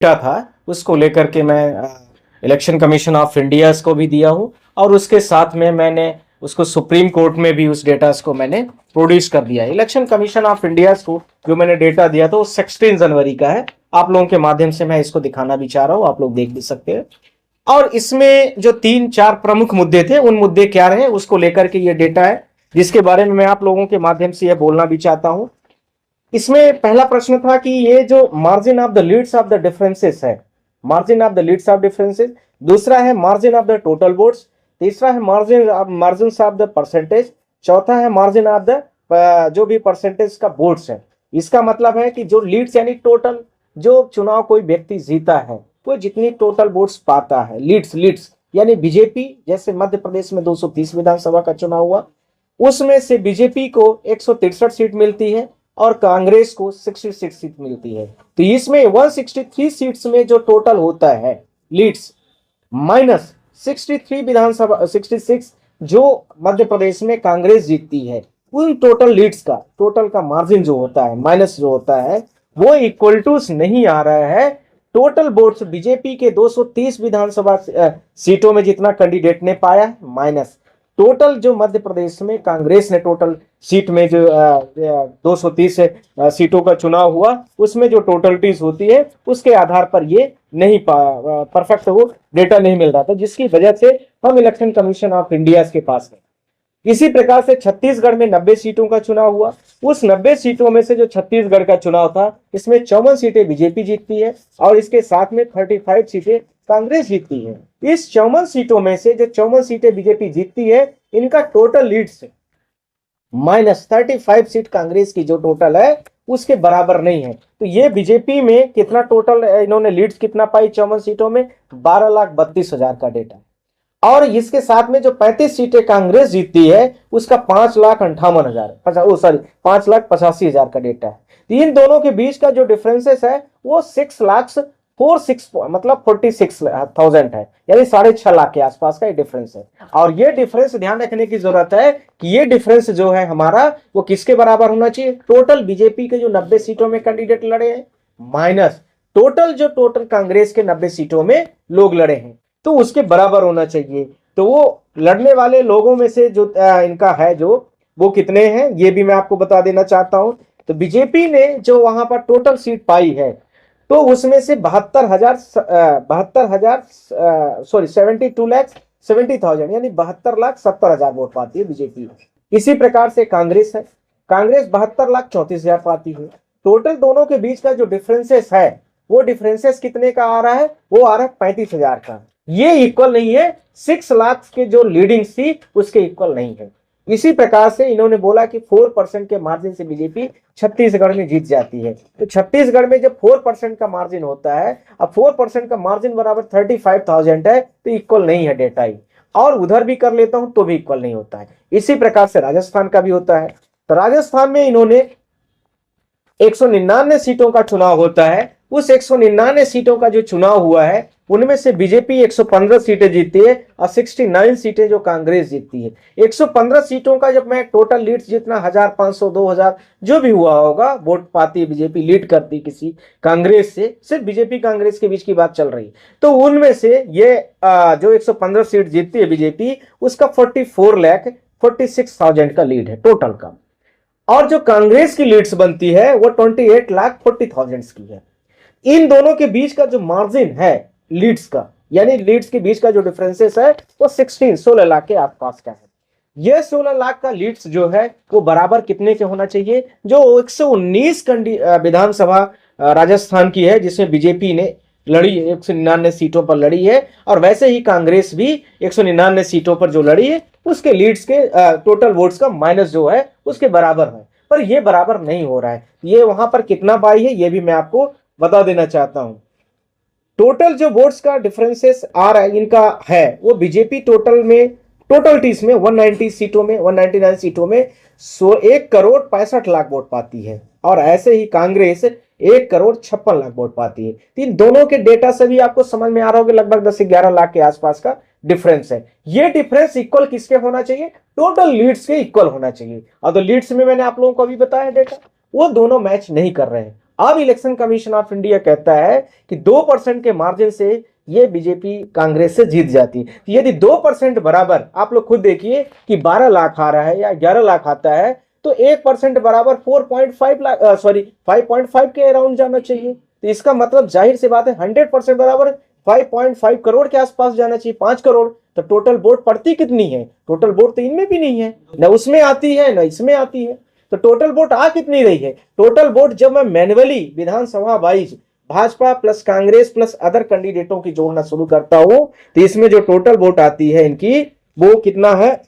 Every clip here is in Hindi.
डेटा था उसको लेकर के मैं इलेक्शन कमीशन ऑफ इंडिया को भी दिया हूँ, और उसके साथ में मैंने उसको सुप्रीम कोर्ट में भी उस डेटा को मैंने प्रोड्यूस कर दिया। इलेक्शन कमीशन ऑफ इंडिया को जो मैंने डेटा दिया था वो 16 जनवरी का है। आप लोगों के माध्यम से मैं इसको दिखाना भी चाह रहा हूँ, आप लोग देख भी सकते हैं। और इसमें जो 3-4 प्रमुख मुद्दे थे, उन मुद्दे क्या रहे उसको लेकर के ये डेटा है, जिसके बारे में मैं आप लोगों के माध्यम से यह बोलना भी चाहता हूं। इसमें पहला प्रश्न था कि ये जो margin of the leads of the differences है, margin of the leads of differences. दूसरा है margin of the total votes. तीसरा है मार्जिन ऑफ द परसेंटेज। चौथा है मार्जिन ऑफ द जो भी परसेंटेज का वोट्स है। इसका मतलब है कि जो लीड्स यानी टोटल जो चुनाव कोई व्यक्ति जीता है वो जितनी टोटल वोट्स पाता है, लीड्स लीड्स यानी बीजेपी, जैसे मध्य प्रदेश में 230 विधानसभा का चुनाव हुआ, उसमें से बीजेपी को 163 सीट मिलती है और कांग्रेस को 66 सीट मिलती है। तो इसमें 163 सीट्स में जो टोटल होता है लीड्स माइनस 63 विधानसभा 66 जो मध्य प्रदेश में कांग्रेस जीतती है, उन टोटल लीड्स का टोटल का मार्जिन जो होता है माइनस जो होता है वो इक्वल टू नहीं आ रहा है टोटल वोट्स बीजेपी के 230 विधानसभा सीटों में जितना कैंडिडेट ने पाया माइनस टोटल जो मध्य प्रदेश में कांग्रेस ने टोटल सीट में जो 230 सीटों का चुनाव हुआ उसमें जो टोटलिटीज होती है उसके आधार पर ये नहीं परफेक्ट वो डेटा नहीं मिल रहा था, जिसकी वजह से हम इलेक्शन कमीशन ऑफ इंडिया के पास गए। इसी प्रकार से छत्तीसगढ़ में 90 सीटों का चुनाव हुआ। उस 90 सीटों में से जो छत्तीसगढ़ का चुनाव था इसमें 54 सीटें बीजेपी जीतती है और इसके साथ में 35 सीटें कांग्रेस जीतती है। इस 54 सीटों में से जो 54 सीटें बीजेपी जीतती है इनका total leads minus 35 seat Congress की जो टोटल है उसके बराबर नहीं है। तो ये बीजेपी में कितना टोटल इन्होंने लीड्स कितना पाई 54 सीटों में 12,32,000 का डेटा, और इसके साथ में जो 35 सीटें कांग्रेस जीतती है उसका 5,58,000 का डेटा है। इन दोनों के बीच का जो डिफरेंसेस है वो 6,46 मतलब 46,000 है, यानी 6.5 लाख के आसपास का ये डिफरेंस है। और ये डिफरेंस ध्यान रखने की जरूरत है कि ये डिफरेंस जो है हमारा वो किसके बराबर होना चाहिए, टोटल बीजेपी के जो 90 सीटों में कैंडिडेट लड़े हैं माइनस टोटल कांग्रेस के 90 सीटों में लोग लड़े हैं, तो उसके बराबर होना चाहिए। तो वो लड़ने वाले लोगों में से जो इनका है जो वो कितने हैं ये भी मैं आपको बता देना चाहता हूं। तो बीजेपी ने जो वहां पर टोटल सीट पाई है तो उसमें से 72,70,000 यानी 72,70,000 वोट पाती है बीजेपी। इसी प्रकार से कांग्रेस है, कांग्रेस 72,34,000 पाती है। टोटल दोनों के बीच का जो डिफरेंसेस है वो डिफरेंसेस कितने का आ रहा है, वो आ रहा है 35,000 का। ये इक्वल नहीं है 6 लाख के जो लीडिंग थी उसके इक्वल नहीं है। इसी प्रकार से इन्होंने बोला कि 4% के मार्जिन से बीजेपी छत्तीसगढ़ में जीत जाती है। तो छत्तीसगढ़ में जब 4% का मार्जिन होता है, अब 4% का मार्जिन बराबर 35,000 है, तो इक्वल नहीं है डेटा ही। और उधर भी कर लेता हूं तो भी इक्वल नहीं होता है। इसी प्रकार से राजस्थान का भी होता है। तो राजस्थान में इन्होंने 199 सीटों का चुनाव होता है। उस 199 सीटों का जो चुनाव हुआ है उनमें से बीजेपी 115 सीटें जीतती है और 69 सीटें जो कांग्रेस जीतती है। 115 सीटों का जब मैं टोटल लीड्स जितना 1,500 2,000 जो भी हुआ होगा वोट पाती है बीजेपी, लीड करती किसी कांग्रेस से, सिर्फ बीजेपी कांग्रेस के बीच की बात चल रही। तो उनमें से ये जो 115 सीट जीतती है बीजेपी उसका 44,46,000 का लीड है टोटल का, और जो कांग्रेस की लीड्स बनती है वो 28,40,000 की है। इन दोनों के बीच का जो मार्जिन है लीड्स का, यानी लीड्स के बीच का जो डिफरेंसेस है वो 16 लाख के आसपास का है। यह 16 लाख का लीड्स जो है वो बराबर कितने के होना चाहिए, जो 119 विधानसभा राजस्थान की है जिसमें बीजेपी ने लड़ी 199 सीटों पर लड़ी है, और वैसे ही कांग्रेस भी 199 सीटों पर जो लड़ी है उसके लीड्स के टोटल वोट्स का माइनस जो है उसके बराबर है। पर ये बराबर नहीं हो रहा है। ये वहां पर कितना पाई है ये भी मैं आपको बता देना चाहता हूं। टोटल जो वोट्स का डिफरेंसेस आ रहा है इनका है वो बीजेपी टोटलिटीज में 190 सीटों में 199 सीटों में 1,65,00,000 वोट पाती है, और ऐसे ही कांग्रेस 1,56,00,000 वोट पाती है। तो इन दोनों के डेटा से भी आपको समझ में आ रहा होगा लगभग 10 से 11 लाख के आसपास का डिफरेंस है। ये डिफरेंस इक्वल किसके होना चाहिए, टोटल लीड्स के इक्वल होना चाहिए। और तो लीड्स में मैंने आप लोगों को अभी बताया डेटा वो दोनों मैच नहीं कर रहे हैं। अब इलेक्शन कमीशन ऑफ इंडिया कहता है कि 2% के मार्जिन से ये बीजेपी कांग्रेस से जीत जाती है। यदि 2% बराबर, आप लोग खुद देखिए कि 12 लाख आ रहा है या 11 लाख आता है, तो 1% बराबर 4.5 लाख, सॉरी 5.5 के अराउंड जाना चाहिए। तो इसका मतलब जाहिर सी बात है 100% बराबर 5.5 करोड़ के आसपास जाना चाहिए, 5 करोड़। तो टोटल वोट पड़ती कितनी है? टोटल वोट तो इनमें भी नहीं है, ना उसमें आती है ना इसमें आती है। तो टोटल वोट आ कितनी रही है? टोटल वोट जब मैं मैन्युअली विधानसभा wise Bhajpa plus Congress plus other कैंडिडेटों की जोड़ना शुरू करता हूं, तो इसमें जो टोटल वोट आती है इनकी, वो कितना है?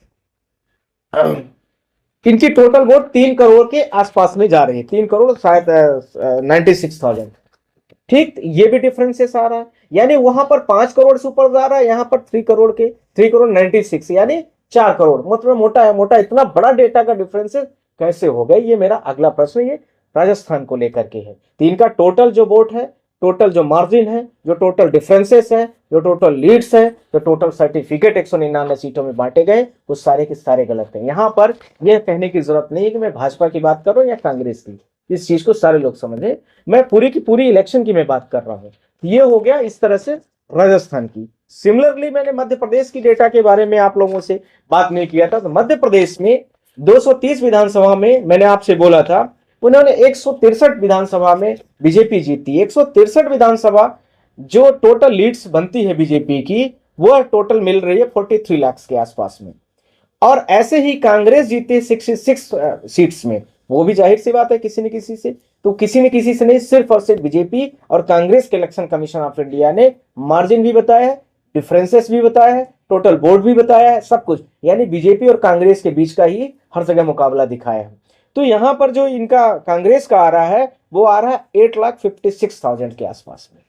इनकी टोटल वोट 3 करोड़ के आसपास में जा रही है, 3 करोड़ शायद 96,000। ठीक, ये भी डिफरेंसेस आ रहा है, यानी वहां पर 5 करोड़ से ऊपर जा रहा है, यहां पर 3 करोड़ के 3 करोड़ 96, यानी 4 करोड़। मतलब मोटा है, मोटा इतना बड़ा डेटा का डिफरेंसेस कैसे हो गए? ये मेरा अगला प्रश्न ये राजस्थान को लेकर के है। तो इनका टोटल जो वोट है, टोटल जो मार्जिन है, जो टोटल डिफरेंसेस है, जो टोटल लीड्स है, जो टोटल सर्टिफिकेट 199 सीटों में बांटे गए, वो सारे के सारे गलत हैं। यहां पर यह कहने की जरूरत नहीं है कि मैं भाजपा की बात कर रहा हूं या कांग्रेस की, इस चीज को सारे लोग समझे। मैं पूरी की पूरी इलेक्शन की मैं बात कर रहा हूं। ये हो गया इस तरह से राजस्थान की। सिमिलरली मैंने मध्य प्रदेश की डेटा के बारे में आप लोगों से बात नहीं किया था। तो मध्य प्रदेश में 230 विधानसभा में मैंने आपसे बोला था, उन्होंने 163 विधानसभा में बीजेपी जीती। 163 विधानसभा जो टोटल लीड्स बनती है बीजेपी की, वो टोटल मिल रही है 43 लाख के आसपास में। और ऐसे ही कांग्रेस जीती 66 सीट्स में, वो भी जाहिर सी बात है किसी न किसी से, तो किसी न किसी से नहीं, सिर्फ और सिर्फ बीजेपी और कांग्रेस के इलेक्शन कमीशन ऑफ इंडिया ने मार्जिन भी बताया है, डिफरेंसेस भी बताया है, टोटल वोट भी बताया है, सब कुछ, यानी बीजेपी और कांग्रेस के बीच का ही हर जगह मुकाबला दिखाया है। तो यहां पर जो इनका कांग्रेस का आ रहा है, वो आ रहा है 8,56,000 के आसपास में।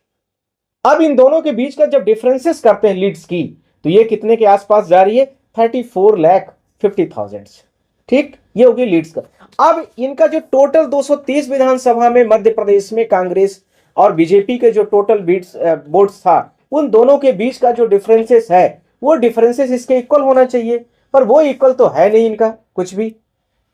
अब इन दोनों के बीच का जब डिफरेंसेस करते हैं लीड्स की, तो ये कितने के आसपास जा रही है? 34,50,000। ठीक, ये होगी लीड्स का। अब इनका जो टोटल 230 विधानसभा में मध्य प्रदेश में कांग्रेस और बीजेपी के जो टोटल वोट्स था, उन दोनों के बीच का जो डिफरेंसेस है, वो डिफरेंसेस इसके इक्वल होना चाहिए, पर वो इक्वल तो है नहीं इनका कुछ भी।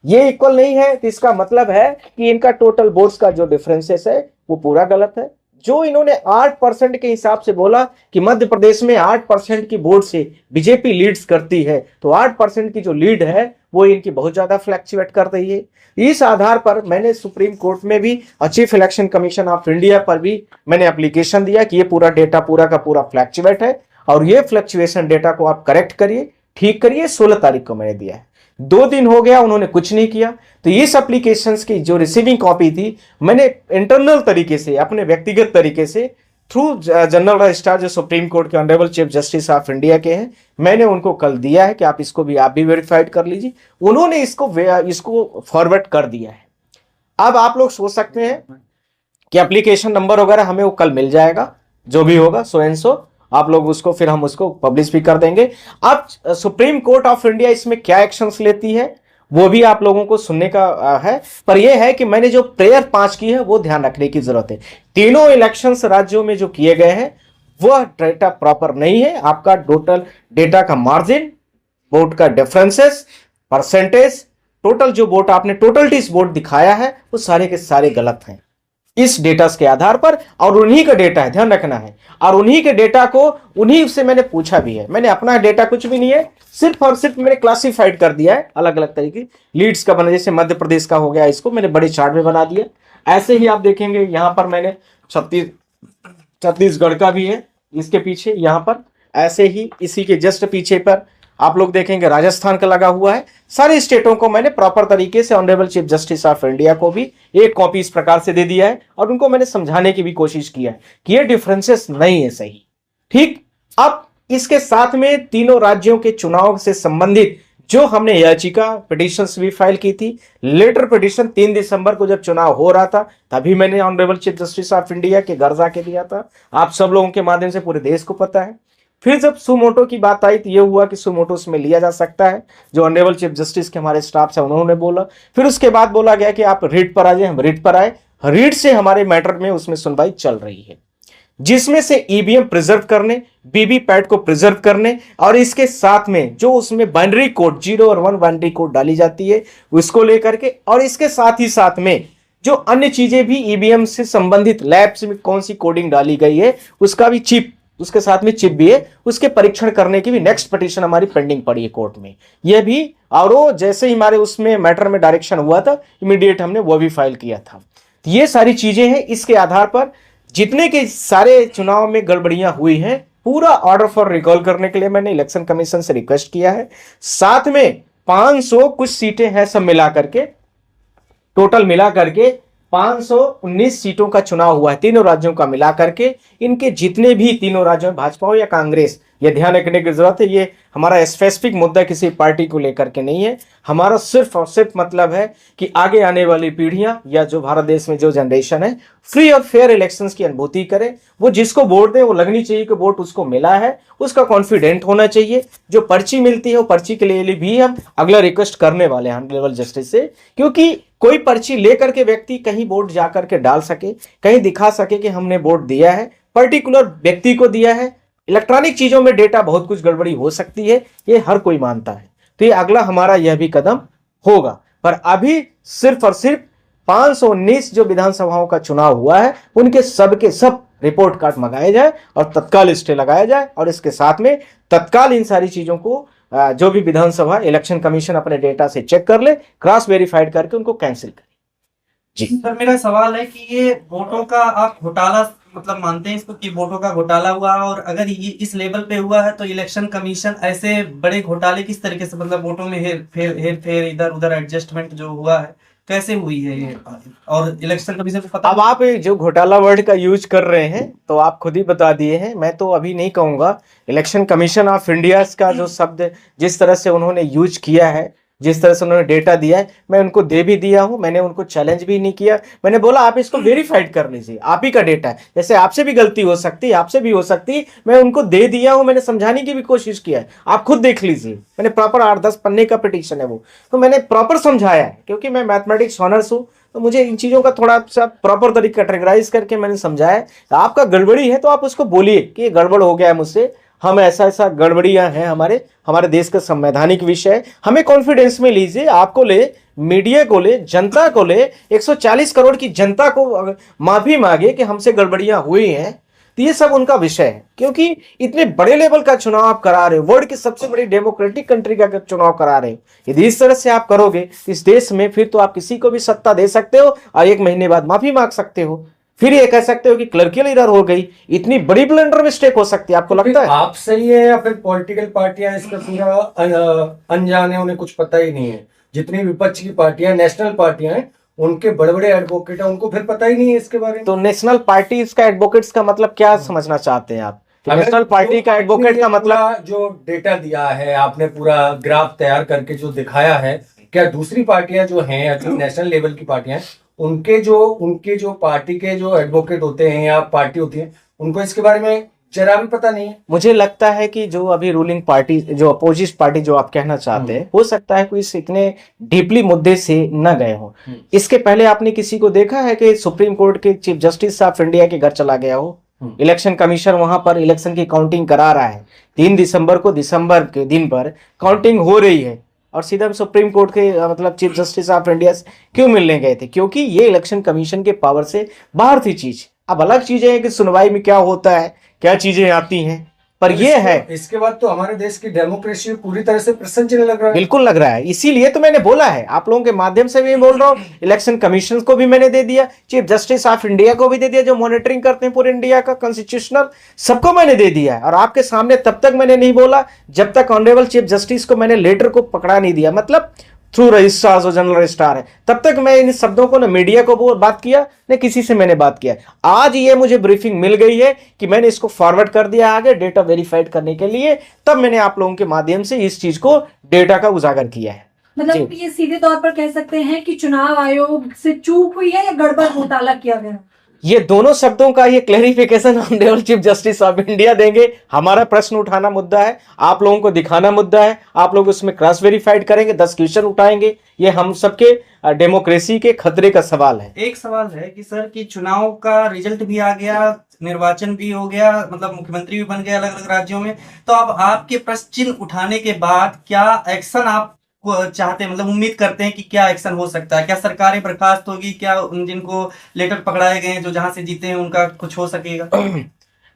ये इक्वल नहीं है, तो इसका मतलब है कि इनका टोटल वोट्स का जो डिफरेंसेस है वो पूरा गलत है। जो इन्होंने 8% के हिसाब से बोला कि मध्य प्रदेश में 8% की वोट से बीजेपी लीड्स करती है, तो 8% की जो लीड है वो इनकी बहुत ज्यादा फ्लैक्चुएट कर रही है। इस आधार पर मैंने सुप्रीम कोर्ट में भी और chief election commission of India पर भी मैंने एप्लीकेशन दिया कि ये पूरा डेटा पूरा का पूरा फ्लैक्चुएट है, और ये फ्लैक्चुएशन डेटा को आप करेक्ट करिए, ठीक करिए। 16 तारीख को मैंने दिया है, 2 दिन हो गया, उन्होंने कुछ नहीं किया। तो इस एप्लीकेशंस की जो रिसीविंग कॉपी थी, मैंने इंटरनल तरीके से, अपने व्यक्तिगत तरीके से, थ्रू जनरल रजिस्ट्रार जो सुप्रीम कोर्ट के honourable chief justice of India के हैं, मैंने उनको कल दिया है कि आप इसको भी आप भी वेरीफाइड कर लीजिए। उन्होंने इसको फॉरवर्ड कर दिया है। अब आप लोग सोच सकते हैं कि एप्लीकेशन नंबर वगैरह हमें वो कल मिल जाएगा, जो भी होगा सो एंड सो, आप लोग उसको फिर हम उसको पब्लिश भी कर देंगे। अब सुप्रीम कोर्ट ऑफ इंडिया इसमें क्या एक्शंस लेती है वो भी आप लोगों को सुनने का है। पर यह है कि मैंने जो प्रेयर 5 की है वो ध्यान रखने की जरूरत है। तीनों इलेक्शंस राज्यों में जो किए गए हैं वह डेटा प्रॉपर नहीं है। आपका टोटल डेटा का मार्जिन, वोट का डिफरेंसेस, परसेंटेज, टोटल जो वोट आपने टोटलिटीज वोट दिखाया है वो सारे के सारे गलत हैं इस डेटा के आधार पर। और उन्हीं का डेटा है, ध्यान रखना है, और उन्हीं के डेटा को उन्हीं से मैंने पूछा भी है। मैंने अपना डेटा कुछ भी नहीं है, सिर्फ और सिर्फ मैंने क्लासिफाइड कर दिया है अलग अलग तरीके लीड्स का बना। जैसे मध्य प्रदेश का हो गया, इसको मैंने बड़े चार्ट में बना दिया। ऐसे ही आप देखेंगे यहां पर मैंने छत्तीसगढ़ का भी है इसके पीछे, यहां पर ऐसे ही इसी के जस्ट पीछे पर आप लोग देखेंगे राजस्थान का लगा हुआ है। सारे स्टेटों को मैंने प्रॉपर तरीके से honourable chief justice of India को भी एक कॉपी इस प्रकार से दे दिया है, और उनको मैंने समझाने की भी कोशिश किया है कि ये डिफरेंसेस नहीं है सही। ठीक, अब इसके साथ में तीनों राज्यों के चुनाव से संबंधित जो हमने याचिका पिटिशंस भी फाइल की थी, लेटर पिटिशन 3 दिसंबर को जब चुनाव हो रहा था तभी मैंने honourable chief justice of India के घर जाके दिया था। आप सब लोगों के माध्यम से पूरे देश को पता है। फिर जब सुमोटो की बात आई तो यह हुआ कि सुमोटो उसमें लिया जा सकता है, जो ऑनरेबल चीफ जस्टिस के हमारे स्टाफ से उन्होंने बोला। फिर उसके बाद बोला गया कि आप रीट पर आ जाए, हम रीट पर आए। रीट से हमारे मैटर में उसमें सुनवाई चल रही है, जिसमें से ईवीएम प्रिजर्व करने, वीवीपैट को प्रिजर्व करने, और इसके साथ में जो उसमें बाइनरी कोड 0 और 1 बाइनरी कोड डाली जाती है उसको लेकर के, और इसके साथ ही साथ में जो अन्य चीजें भी ईवीएम से संबंधित लैब्स में कौन सी कोडिंग डाली गई है उसका भी चिप, उसके साथ में चिप भी है, उसके परीक्षण करने की भी नेक्स्ट पिटीशन हमारी पेंडिंग पड़ी है कोर्ट में। यह भी और वो जैसे ही हमारे उसमें मैटर में डायरेक्शन हुआ था इमीडिएट हमने वो भी फाइल किया था। तो ये सारी चीजें हैं, इसके आधार पर जितने के सारे चुनाव में गड़बड़ियां हुई हैं पूरा ऑर्डर फॉर रिकॉल करने के लिए मैंने इलेक्शन कमीशन से रिक्वेस्ट किया है। साथ में 500 कुछ सीटें हैं, सब मिला करके टोटल मिला करके 519 सीटों का चुनाव हुआ है तीनों राज्यों का मिला करके। इनके जितने भी तीनों राज्यों में भाजपा हो या कांग्रेस, ये ध्यान रखने की जरूरत है, ये हमारा स्पेसिफिक मुद्दा किसी पार्टी को लेकर के नहीं है। हमारा सिर्फ और सिर्फ मतलब है कि आगे आने वाली पीढ़ियां या जो भारत देश में जो जनरेशन है फ्री और फेयर इलेक्शंस की अनुभूति करे। वो जिसको वोट दे वो लगनी चाहिए कि वोट उसको मिला है, उसका कॉन्फिडेंट होना चाहिए। जो पर्ची मिलती है वो पर्ची के लिए भी हम अगला रिक्वेस्ट करने वाले हैं ऑनरेबल जस्टिस से, क्योंकि कोई पर्ची लेकर के व्यक्ति कहीं वोट जाकर के डाल सके, कहीं दिखा सके कि हमने वोट दिया है, पर्टिकुलर व्यक्ति को दिया है। इलेक्ट्रॉनिक चीजों में डेटा बहुत कुछ गड़बड़ी हो सकती है, ये हर कोई मानता है। तो ये अगला हमारा यह भी कदम होगा। पर अभी सिर्फ और सिर्फ 519 जो विधानसभाओं का चुनाव हुआ है उनके सब के सब रिपोर्ट कार्ड मंगाए जाए और तत्काल स्टे लगाया जाए, और इसके साथ में तत्काल इन सारी चीजों को जो भी विधानसभा इलेक्शन कमीशन अपने डेटा से चेक कर ले, क्रॉस वेरीफाइड करके उनको कैंसिल करे। जी सर, मेरा सवाल है कि ये वोटों का आप घोटाला मतलब मानते हैं इसको कि वोटों का घोटाला हुआ, और अगर ये इस लेवल पे हुआ है तो इलेक्शन कमीशन ऐसे बड़े घोटाले किस तरीके से, मतलब वोटों में हेर फेर इधर उधर एडजस्टमेंट जो हुआ है कैसे हुई है ये, और इलेक्शन कमीशन को पता। अब आप जो घोटाला वर्ड का यूज कर रहे हैं तो आप खुद ही बता दिए हैं, मैं तो अभी नहीं कहूंगा। इलेक्शन कमीशन ऑफ इंडिया का जो शब्द जिस तरह से उन्होंने यूज किया है, जिस तरह से उन्होंने डेटा दिया है, मैं उनको दे भी दिया हूं, मैंने उनको चैलेंज भी नहीं किया। मैंने बोला आप इसको वेरीफाइड कर लीजिए, आप ही का डेटा है, जैसे आपसे भी गलती हो सकती है, आपसे भी हो सकती है। मैं उनको दे दिया हूं, मैंने समझाने की भी कोशिश किया है, आप खुद देख लीजिए। मैंने प्रॉपर 8-10 पन्ने का पिटीशन है वो, तो मैंने प्रॉपर समझाया है, क्योंकि मैं मैथमेटिक्स ऑनर्स हूं तो मुझे इन चीजों का थोड़ा सा प्रॉपर तरीके कैटेगराइज करके मैंने समझाया। आपका गड़बड़ी है तो आप उसको बोलिए कि ये गड़बड़ हो गया है मुझसे, हम ऐसा ऐसा गड़बड़ियां हैं, हमारे देश का संवैधानिक विषय है, हमें कॉन्फिडेंस में लीजिए। आपको ले, मीडिया को ले, जनता को ले, 140 करोड़ की जनता को माफी मांगे कि हमसे गड़बड़ियां हुई हैं, तो ये सब उनका विषय है। क्योंकि इतने बड़े लेवल का चुनाव आप करा रहे हो, वर्ल्ड की सबसे बड़ी डेमोक्रेटिक कंट्री का चुनाव करा रहे हो, यदि इस तरह से आप करोगे इस देश में, फिर तो आप किसी को भी सत्ता दे सकते हो और 1 महीने बाद माफी मांग सकते हो, फिर ये कह सकते हो कि क्लर्कियल एरर हो गई। इतनी बड़ी ब्लंडर मिस्टेक हो सकती है, आपको लगता है? आप सही है या फिर पॉलिटिकल पार्टियां इसका पूरा अनजान है, उन्हें कुछ पता ही नहीं है। जितनी विपक्ष की पार्टियां, नेशनल पार्टियां हैं, उनके बड़े बड़े एडवोकेट हैं, उनको फिर पता ही नहीं है इसके बारे में। तो नेशनल पार्टी का एडवोकेट्स का मतलब क्या समझना चाहते हैं आप? नेशनल पार्टी का एडवोकेट का मतलब जो डेटा दिया है आपने, पूरा ग्राफ तैयार करके जो दिखाया है, क्या दूसरी पार्टियां जो हैं, जो नेशनल लेवल की पार्टियां हैं, उनके जो पार्टी के जो एडवोकेट होते हैं या पार्टी होती है, उनको इसके बारे में जरा भी पता नहीं है? मुझे लगता है कि जो अभी रूलिंग पार्टी, जो अपोजिट पार्टी जो आप कहना चाहते हैं, हो सकता है कोई इतने डीपली मुद्दे से न गए हो। इसके पहले आपने किसी को देखा है कि सुप्रीम कोर्ट के चीफ जस्टिस ऑफ इंडिया के घर चला गया हो? इलेक्शन कमीशन वहां पर इलेक्शन की काउंटिंग करा रहा है, 3 दिसंबर को, दिसंबर के दिन पर काउंटिंग हो रही है, और सीधा सुप्रीम कोर्ट के मतलब चीफ जस्टिस ऑफ इंडिया से क्यों मिलने गए थे? क्योंकि ये इलेक्शन कमीशन के पावर से बाहर थी चीज। अब अलग चीजें हैं कि सुनवाई में क्या होता है, क्या चीजें आती हैं, पर ये है इसके बाद तो हमारे देश की डेमोक्रेसी पूरी तरह से प्रश्न चिन्ह लग रहा है। बिल्कुल लग रहा है, इसीलिए तो मैंने बोला है, आप लोगों के माध्यम से भी बोल रहा हूँ, इलेक्शन कमीशन को भी मैंने दे दिया, चीफ जस्टिस ऑफ इंडिया को भी दे दिया, जो मॉनिटरिंग करते हैं पूरे इंडिया का कॉन्स्टिट्यूशनल, सबको मैंने दे दिया है। और आपके सामने तब तक मैंने नहीं बोला जब तक ऑनरेबल चीफ जस्टिस को मैंने लेटर को पकड़ा नहीं दिया, मतलब थ्रू रजिस्ट्रार जो जनरल रजिस्ट्रार है, तब तक मैं इन शब्दों को न मीडिया को बात किया न किसी से मैंने बात किया। आज ये मुझे ब्रीफिंग मिल गई है कि मैंने इसको फॉरवर्ड कर दिया आगे डेटा वेरीफाइड करने के लिए, तब मैंने आप लोगों के माध्यम से इस चीज को, डेटा का उजागर किया है। मतलब ये सीधे तौर पर कह सकते हैं कि चुनाव आयोग से चूक हुई है या गड़बड़ घोटाला किया गया? ये दोनों शब्दों का ये clarification honourable chief justice of India देंगे। हमारा प्रश्न उठाना मुद्दा है, आप लोगों को दिखाना मुद्दा है, आप लोग उसमें क्रॉस वेरीफाइड करेंगे, 10 क्वेश्चन उठाएंगे, ये हम सबके डेमोक्रेसी के खतरे का सवाल है। एक सवाल है कि सर कि चुनाव का रिजल्ट भी आ गया, निर्वाचन भी हो गया, मतलब मुख्यमंत्री भी बन गए अलग अलग राज्यों में, तो अब आपके प्रश्न चिन्ह उठाने के बाद क्या एक्शन आप चाहते हैं, मतलब उम्मीद करते हैं कि क्या एक्शन हो सकता है? क्या सरकारें बर्खास्त होगी? क्या उन जिनको लेटर पकड़ाए गए हैं जो जहां से जीते हैं उनका कुछ हो सकेगा?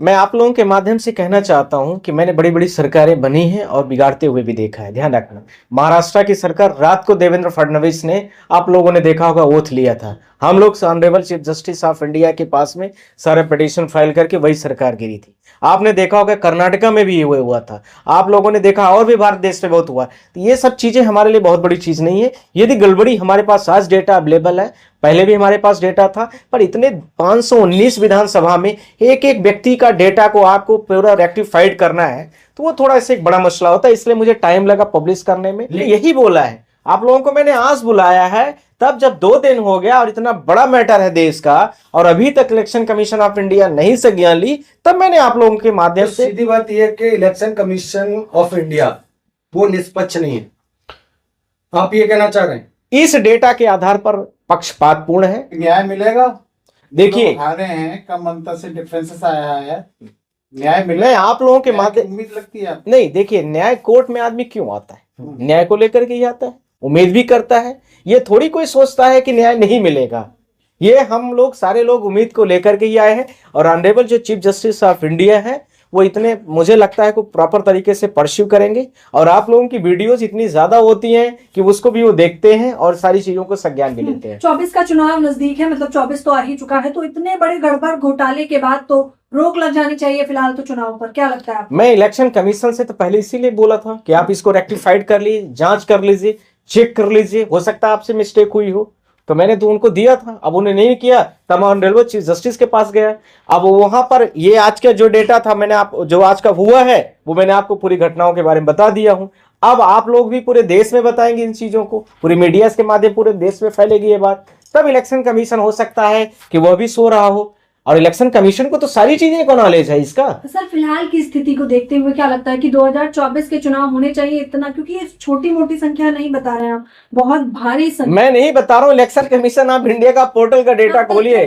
मैं आप लोगों के माध्यम से कहना चाहता हूं कि मैंने बड़ी बड़ी सरकारें बनी हैं और बिगाड़ते हुए भी देखा है। ध्यान रखना, महाराष्ट्र की सरकार, रात को देवेंद्र फडणवीस ने, आप लोगों ने देखा होगा, ओथ लिया था। हम लोग honourable chief justice of India के पास में सारे पिटीशन फाइल करके वही सरकार गिरी थी। आपने देखा होगा कर्नाटका में भी ये हुआ था, आप लोगों ने देखा, और भी भारत देश में बहुत हुआ। तो ये सब चीजें हमारे लिए बहुत बड़ी चीज नहीं है। यदि गड़बड़ी, हमारे पास आज डेटा अवेलेबल है, पहले भी हमारे पास डेटा था, पर इतने 519 विधानसभा में एक एक व्यक्ति का डेटा को आपको पूरा रेक्टिफाइड करना है, तो वो थोड़ा सा एक बड़ा मसला होता है। इसलिए मुझे टाइम लगा पब्लिश करने में। यही बोला है आप लोगों को मैंने, आज बुलाया है तब जब 2 दिन हो गया और इतना बड़ा मैटर है देश का, और अभी तक इलेक्शन कमीशन ऑफ इंडिया नहीं संज्ञान ली, तब मैंने आप लोगों के माध्यम तो से। सीधी बात यह है कि इलेक्शन कमीशन ऑफ इंडिया वो निष्पक्ष नहीं है, आप ये कहना चाह रहे हैं? इस डेटा के आधार पर पक्षपातपूर्ण है। न्याय मिलेगा? देखिए, आ रहे हैं, कम अंतर से डिफरेंसेस आया है, न्याय मैं मिलेगा? आप लोगों के न्याय की माध्यम, उम्मीद लगती है आपको? नहीं देखिए, न्याय कोर्ट में आदमी क्यों आता है? न्याय को लेकर के ही आता है, उम्मीद भी करता है। ये थोड़ी कोई सोचता है कि न्याय नहीं मिलेगा। ये हम लोग सारे लोग उम्मीद को लेकर के ही आए हैं। और ऑनरेबल जो चीफ जस्टिस ऑफ इंडिया है, वो इतने, मुझे लगता है, को प्रॉपर तरीके से परस्यू करेंगे। और आप लोगों की वीडियोस इतनी ज्यादा होती हैं कि उसको भी वो देखते हैं और सारी चीजों को संज्ञान भी लेते हैं। 24 का चुनाव नजदीक है, मतलब 24 तो आ ही चुका है, तो इतने बड़े गड़बड़ घोटाले के बाद तो रोक लग जानी चाहिए फिलहाल तो चुनाव पर, क्या लगता है आपको? मैं इलेक्शन कमीशन से तो पहले इसीलिए बोला था कि आप इसको रेक्टिफाइड कर लीजिए, जांच कर लीजिए, चेक कर लीजिए, हो सकता है आपसे मिस्टेक हुई हो। तो मैंने तो उनको दिया था, अब उन्हें नहीं किया, तब ऑनरेबल चीफ जस्टिस के पास गया। अब वहां पर ये आज का जो डेटा था, मैंने आप जो आज का हुआ है वो मैंने आपको पूरी घटनाओं के बारे में बता दिया हूं। अब आप लोग भी पूरे देश में बताएंगे इन चीजों को, पूरी मीडिया के माध्यम पूरे देश में फैलेगी ये बात, तब इलेक्शन कमीशन हो सकता है कि वह भी सो रहा हो। और इलेक्शन कमीशन को तो सारी चीजें को नॉलेज है इसका। सर, फिलहाल की स्थिति को देखते हुए क्या लगता है कि 2024 के चुनाव होने चाहिए इतना, क्योंकि ये छोटी मोटी संख्या नहीं बता रहे हैं आप, बहुत भारी संख्या। मैं नहीं बता रहा हूँ, इलेक्शन कमीशन ऑफ इंडिया का पोर्टल का डेटा खोलिए,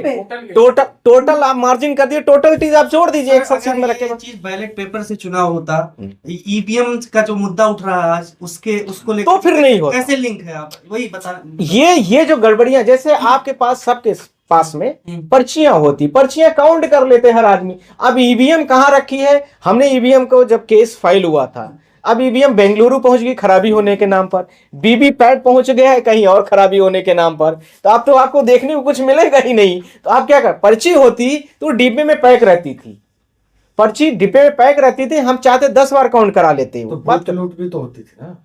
टोटल आप मार्जिन कर दिए, टोटल चीज आप छोड़ दीजिए, एक शीट में रखे। चीज बैलेट पेपर से चुनाव होता, ईवीएम का जो मुद्दा उठ रहा है आज, उसको लेकर तो फिर नहीं होता। कैसे लिंक है? आप वही बता। ये जो गड़बड़ियां, जैसे आपके पास, सबके पास में पर्चियां होती, पर्चियां काउंट कर लेते हर आदमी। अब ईवीएम कहां रखी है? हमने ईवीएम को जब केस फाइल हुआ था, अब ईवीएम बेंगलुरु पहुंच गई खराबी होने के नाम पर, वीवीपैट पहुंच गया है कहीं और खराबी होने के नाम पर, तो अब तो आपको देखने को कुछ मिलेगा ही नहीं। तो आप क्या कर, पर्ची होती तो डिब्बे में पैक रहती थी, पर्ची डिब्बे में पैक रहती थी, हम चाहते 10 बार काउंट करा लेते। तो बूथ लूट भी तो होती थी ना?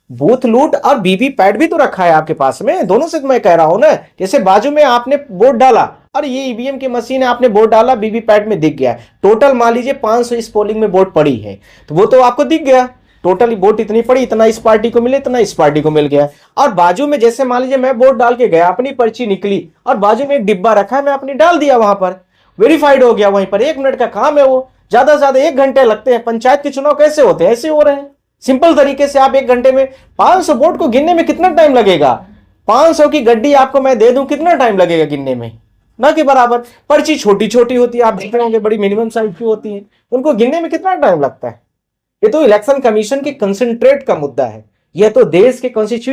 बूथ लूट और वीवीपैट भी तो रखा है आपके पास में, दोनों से मैं कह रहा हूं ना। जैसे बाजू में आपने वोट डाला और ये ईवीएम की मशीन है, आपने वोट डाला, वीवीपैट में दिख गया, टोटल मान लीजिए 500 इस पोलिंग में वोट पड़ी है, तो वो तो आपको दिख गया, टोटल वोट इतनी पड़ी, इतना इस पार्टी को मिले, इतना इस पार्टी को मिल गया। और बाजू में जैसे मान लीजिए मैं वोट डाल के गया, अपनी पर्ची निकली और बाजू में एक डिब्बा रखा है, मैं अपनी डाल दिया, वहां पर वेरीफाइड हो गया, वहीं पर 1 मिनट का काम है, वो ज्यादा से ज्यादा 1 घंटे लगते हैं। पंचायत के चुनाव कैसे होते हैं? ऐसे हो रहे हैं सिंपल तरीके से। आप 1 घंटे में 500 वोट को गिनने में कितना टाइम लगेगा? 500 की गड्डी आपको मैं दे दूं, कितना टाइम लगेगा गिनने में? ना कि बराबर। पर्ची छोटी छोटी होती है, आप देख रहे होंगे, बड़ी मिनिमम साइज की होती है, उनको गिनने में कितना टाइम लगता है? ये तो इलेक्शन कमीशन के कंसंट्रेट का मुद्दा है, यह तो देश के कॉन्स्टिट्यूशन